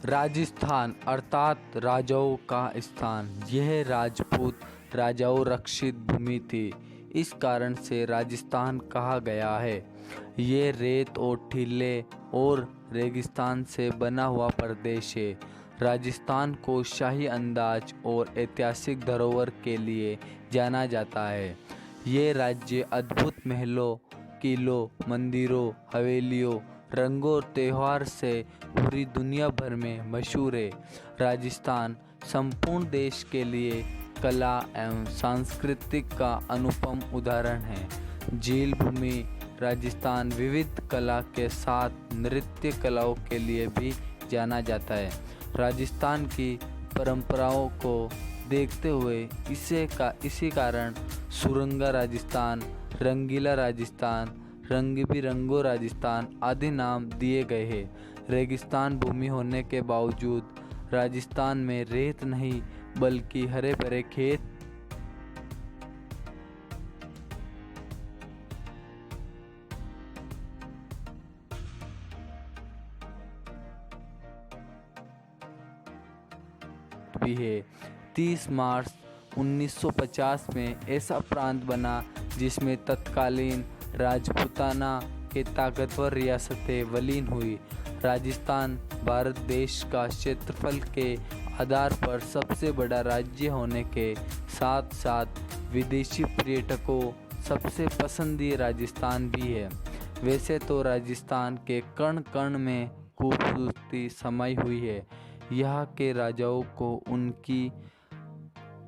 राजस्थान अर्थात राजाओं का स्थान। यह राजपूत राजाओं रक्षित भूमि थी। इस कारण से राजस्थान कहा गया है। ये रेत और टीले और रेगिस्तान से बना हुआ प्रदेश है। राजस्थान को शाही अंदाज और ऐतिहासिक धरोहर के लिए जाना जाता है। ये राज्य अद्भुत महलों, किलों, मंदिरों, हवेलियों, रंगों और त्यौहार से पूरी दुनिया भर में मशहूर है। राजस्थान संपूर्ण देश के लिए कला एवं सांस्कृतिक का अनुपम उदाहरण है। झील भूमि राजस्थान विविध कला के साथ नृत्य कलाओं के लिए भी जाना जाता है। राजस्थान की परंपराओं को देखते हुए इसी कारण सुरंगा राजस्थान, रंगीला राजस्थान, रंग बिरंगो राजस्थान आदि नाम दिए गए हैं। रेगिस्तान भूमि होने के बावजूद राजस्थान में रेत नहीं बल्कि हरे भरे खेत भी है। 30 मार्च 1950 में ऐसा प्रांत बना जिसमें तत्कालीन राजपूताना के ताकतवर रियासतें विलीन हुई। राजस्थान भारत देश का क्षेत्रफल के आधार पर सबसे बड़ा राज्य होने के साथ साथ विदेशी पर्यटकों सबसे पसंदीदा राजस्थान भी है। वैसे तो राजस्थान के कण कण में खूबसूरती समाई हुई है। यहाँ के राजाओं को उनकी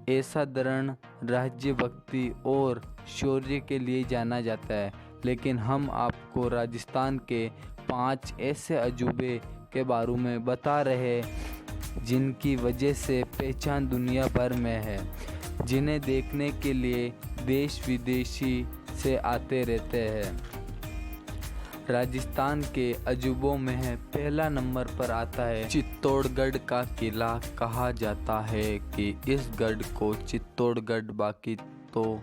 असाधारण राज्य भक्ति और शौर्य के लिए जाना जाता है। लेकिन हम आपको राजस्थान के 5 ऐसे अजूबे के बारे में बता रहे हैं जिनकी वजह से पहचान दुनिया भर में है, जिन्हें देखने के लिए देश विदेशी से आते रहते हैं। राजस्थान के अजूबों में है, पहला नंबर पर आता है चित्तौड़गढ़ का किला। कहा जाता है कि इस गढ़ को चित्तौड़गढ़, बाकी तो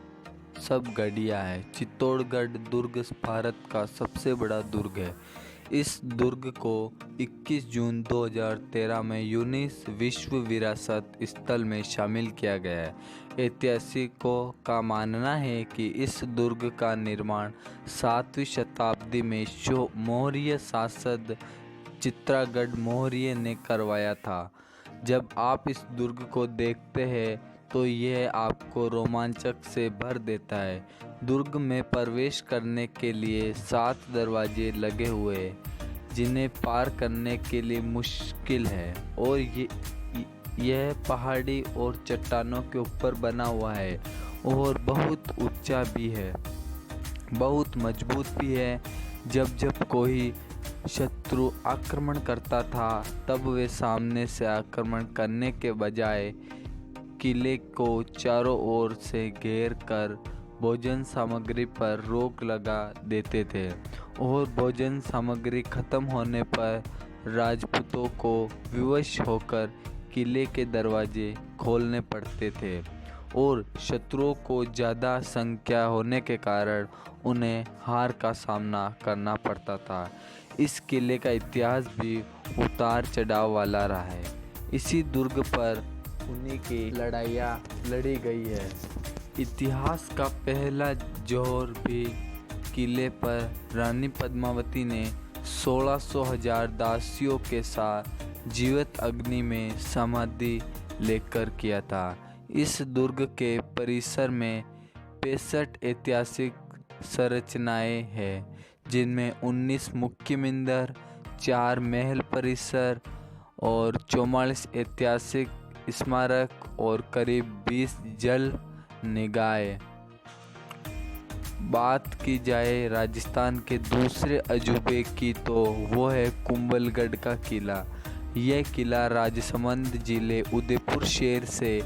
सब गढ़िया है। चित्तौड़गढ़ दुर्ग भारत का सबसे बड़ा दुर्ग है। इस दुर्ग को 21 जून 2013 में यूनेस्को विश्व विरासत स्थल में शामिल किया गया है। ऐतिहासिकों का मानना है कि इस दुर्ग का निर्माण 7वीं शताब्दी में मौर्य शासक चित्रागढ़ मौर्य ने करवाया था। जब आप इस दुर्ग को देखते हैं तो यह आपको रोमांचक से भर देता है। दुर्ग में प्रवेश करने के लिए 7 दरवाजे लगे हुए हैं जिन्हें पार करने के लिए मुश्किल है, और यह पहाड़ी और चट्टानों के ऊपर बना हुआ है और बहुत ऊंचा भी है, बहुत मजबूत भी है। जब कोई शत्रु आक्रमण करता था तब वे सामने से आक्रमण करने के बजाय किले को चारों ओर से घेर कर भोजन सामग्री पर रोक लगा देते थे, और भोजन सामग्री खत्म होने पर राजपूतों को विवश होकर किले के दरवाजे खोलने पड़ते थे, और शत्रुओं को ज़्यादा संख्या होने के कारण उन्हें हार का सामना करना पड़ता था। इस किले का इतिहास भी उतार चढ़ाव वाला रहा है। इसी दुर्ग पर उन्हीं की लड़ाइयाँ लड़ी गई है। इतिहास का पहला जोर भी किले पर रानी पद्मावती ने 1600 दासियों के साथ जीवित अग्नि में समाधि लेकर किया था। इस दुर्ग के परिसर में 65 ऐतिहासिक संरचनाएं हैं, जिनमें 19 मुख्य मंदिर, 4 महल परिसर और 44 ऐतिहासिक स्मारक और करीब 20 जल निकाय। बात की जाए राजस्थान के दूसरे अजूबे की तो वो है कुंभलगढ़ का किला। यह किला राजसमंद जिले उदयपुर शहर से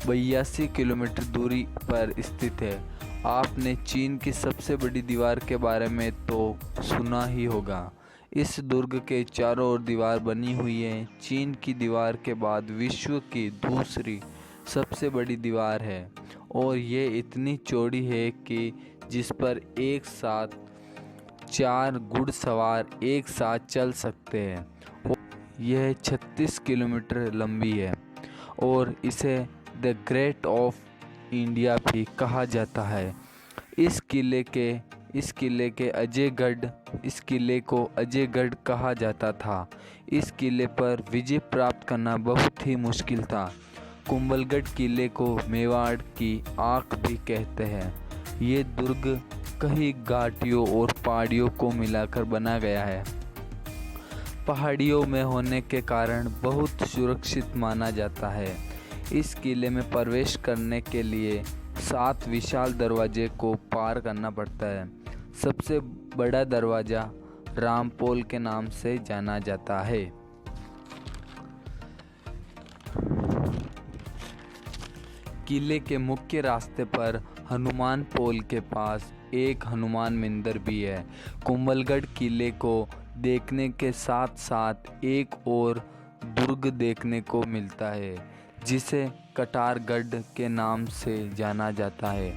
82 किलोमीटर दूरी पर स्थित है। आपने चीन की सबसे बड़ी दीवार के बारे में तो सुना ही होगा। इस दुर्ग के चारों ओर दीवार बनी हुई है। चीन की दीवार के बाद विश्व की दूसरी सबसे बड़ी दीवार है, और ये इतनी चौड़ी है कि जिस पर एक साथ 4 घुड़सवार एक साथ चल सकते हैं। यह 36 किलोमीटर लंबी है और इसे द ग्रेट ऑफ इंडिया भी कहा जाता है। इस किले को अजयगढ़ कहा जाता था। इस किले पर विजय प्राप्त करना बहुत ही मुश्किल था। कुंभलगढ़ किले को मेवाड़ की आँख भी कहते हैं। ये दुर्ग कई घाटियों और पहाड़ियों को मिलाकर बना गया है। पहाड़ियों में होने के कारण बहुत सुरक्षित माना जाता है। इस किले में प्रवेश करने के लिए 7 विशाल दरवाजे को पार करना पड़ता है। सबसे बड़ा दरवाज़ा रामपोल के नाम से जाना जाता है। किले के मुख्य रास्ते पर हनुमान पोल के पास एक हनुमान मंदिर भी है। कुंभलगढ़ किले को देखने के साथ साथ एक और दुर्ग देखने को मिलता है जिसे कटारगढ़ के नाम से जाना जाता है,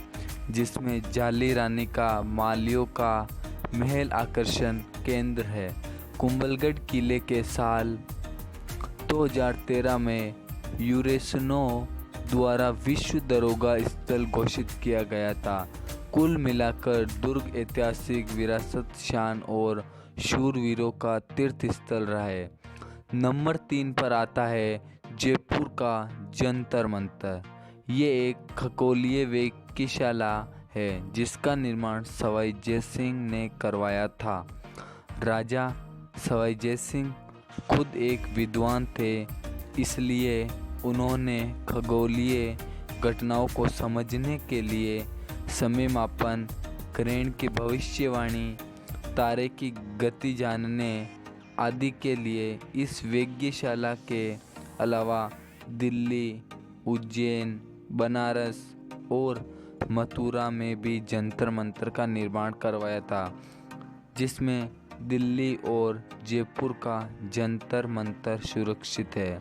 जिसमें जाली रानी का मालियों का महल आकर्षण केंद्र है। कुंभलगढ़ किले के साल 2013 में यूनेस्को द्वारा विश्व धरोहर स्थल घोषित किया गया था। कुल मिलाकर दुर्ग ऐतिहासिक विरासत, शान और शूरवीरों का तीर्थ स्थल रहा है। नंबर 3 पर आता है जयपुर का जंतर मंतर। ये एक खगोलीय वेधशाला है जिसका निर्माण सवाई जय सिंह ने करवाया था। राजा सवाई जय सिंह खुद एक विद्वान थे, इसलिए उन्होंने खगोलीय घटनाओं को समझने के लिए समय मापन, ग्रहण की भविष्यवाणी, तारे की गति जानने आदि के लिए इस वेधशाला के अलावा दिल्ली, उज्जैन, बनारस और मथुरा में भी जंतर मंतर का निर्माण करवाया था, जिसमें दिल्ली और जयपुर का जंतर मंतर सुरक्षित है।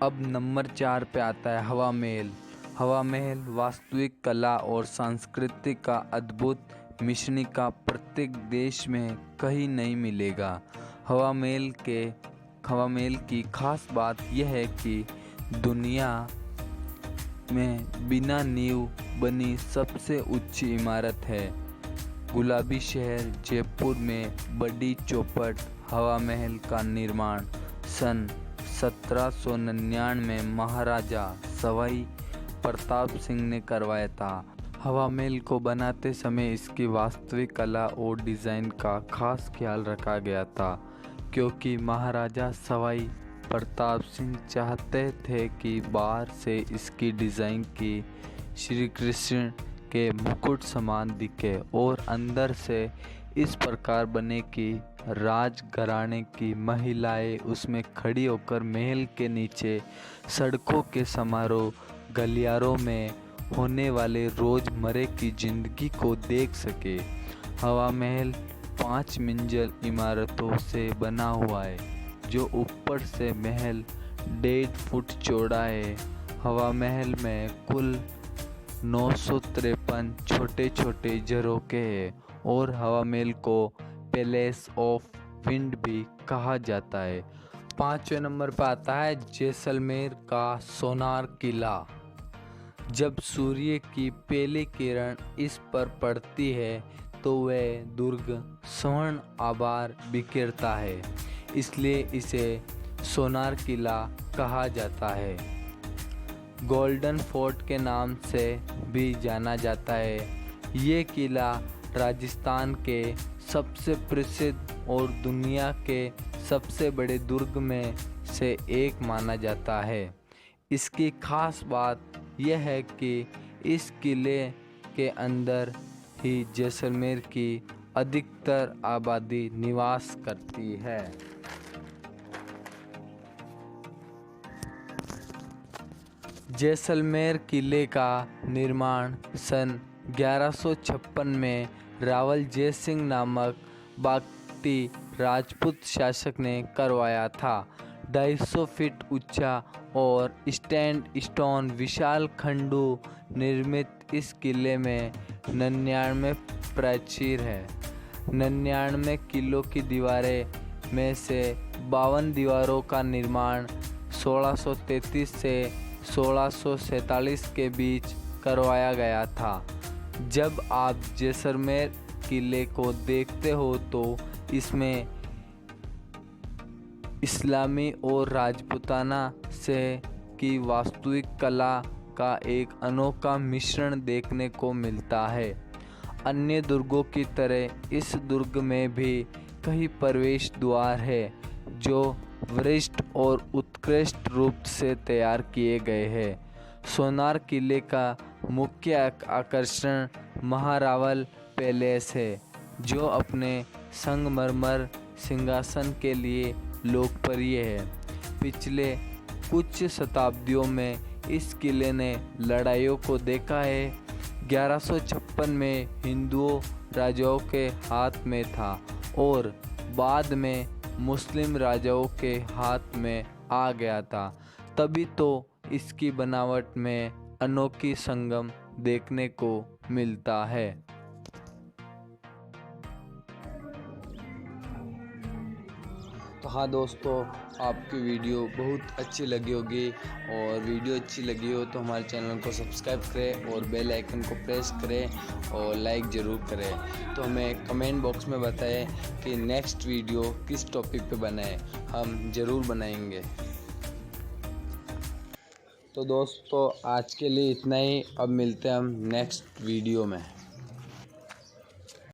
अब नंबर 4 पे आता है हवा महल। हवा महल वास्तविक कला और संस्कृति का अद्भुत मिश्रण का प्रत्येक देश में कहीं नहीं मिलेगा। हवा महल की खास बात यह है कि दुनिया में बिना नींव बनी सबसे ऊंची इमारत है। गुलाबी शहर जयपुर में बड़ी चौपट हवा महल का निर्माण सन 1799 में महाराजा सवाई प्रताप सिंह ने करवाया था। हवा महल को बनाते समय इसकी वास्तविक कला और डिज़ाइन का खास ख्याल रखा गया था, क्योंकि महाराजा सवाई प्रताप सिंह चाहते थे कि बाहर से इसकी डिज़ाइन की श्री कृष्ण के मुकुट समान दिखे और अंदर से इस प्रकार बने कि राजघराने की महिलाएं उसमें खड़ी होकर महल के नीचे सड़कों के समारोह, गलियारों में होने वाले रोज़मर्रे की जिंदगी को देख सके। हवा महल 5 मंजिल इमारतों से बना हुआ है, जो ऊपर से महल 1.5 फुट चौड़ा है। हवा महल में कुल 953 छोटे छोटे झरोखे हैं और हवा महल को पैलेस ऑफ विंड भी कहा जाता है। 5वें नंबर पर आता है जैसलमेर का सोनार किला। जब सूर्य की पहली किरण इस पर पड़ती है तो वह दुर्ग स्वर्ण आभार बिखेरता है, इसलिए इसे सोनार किला कहा जाता है। गोल्डन फोर्ट के नाम से भी जाना जाता है। ये किला राजस्थान के सबसे प्रसिद्ध और दुनिया के सबसे बड़े दुर्ग में से एक माना जाता है। इसकी खास बात यह है कि इस किले के अंदर ही जैसलमेर की अधिकतर आबादी निवास करती है। जैसलमेर किले का निर्माण सन 1156 में रावल जय सिंह नामक बागटी राजपूत शासक ने करवाया था। 250 फीट ऊंचा और स्टोन विशाल खंडू निर्मित इस किले में 99 प्राचीर है। 99 किलों की दीवारें में से 52 दीवारों का निर्माण 1633 से 1647 के बीच करवाया गया था। जब आप जैसलमेर किले को देखते हो तो इसमें इस्लामी और राजपूताना से की वास्तुविक कला का एक अनोखा मिश्रण देखने को मिलता है। अन्य दुर्गों की तरह इस दुर्ग में भी कई प्रवेश द्वार है जो वरिष्ठ और उत्कृष्ट रूप से तैयार किए गए हैं। सोनार किले का मुख्य आकर्षण महारावल पैलेस है जो अपने संगमरमर सिंहासन के लिए लोकप्रिय है। पिछले कुछ शताब्दियों में इस किले ने लड़ाइयों को देखा है। 1156 में हिंदुओं राजाओं के हाथ में था और बाद में मुस्लिम राजाओं के हाथ में आ गया था। तभी तो इसकी बनावट में अनोखी संगम देखने को मिलता है। तो हाँ दोस्तों, आपकी वीडियो बहुत अच्छी लगी होगी और वीडियो अच्छी लगी हो तो हमारे चैनल को सब्सक्राइब करें और बेल आइकन को प्रेस करें और लाइक ज़रूर करें। तो हमें कमेंट बॉक्स में बताएं कि नेक्स्ट वीडियो किस टॉपिक पे बनाएं, हम ज़रूर बनाएंगे। तो दोस्तों आज के लिए इतना ही, अब मिलते हैं हम नेक्स्ट वीडियो में।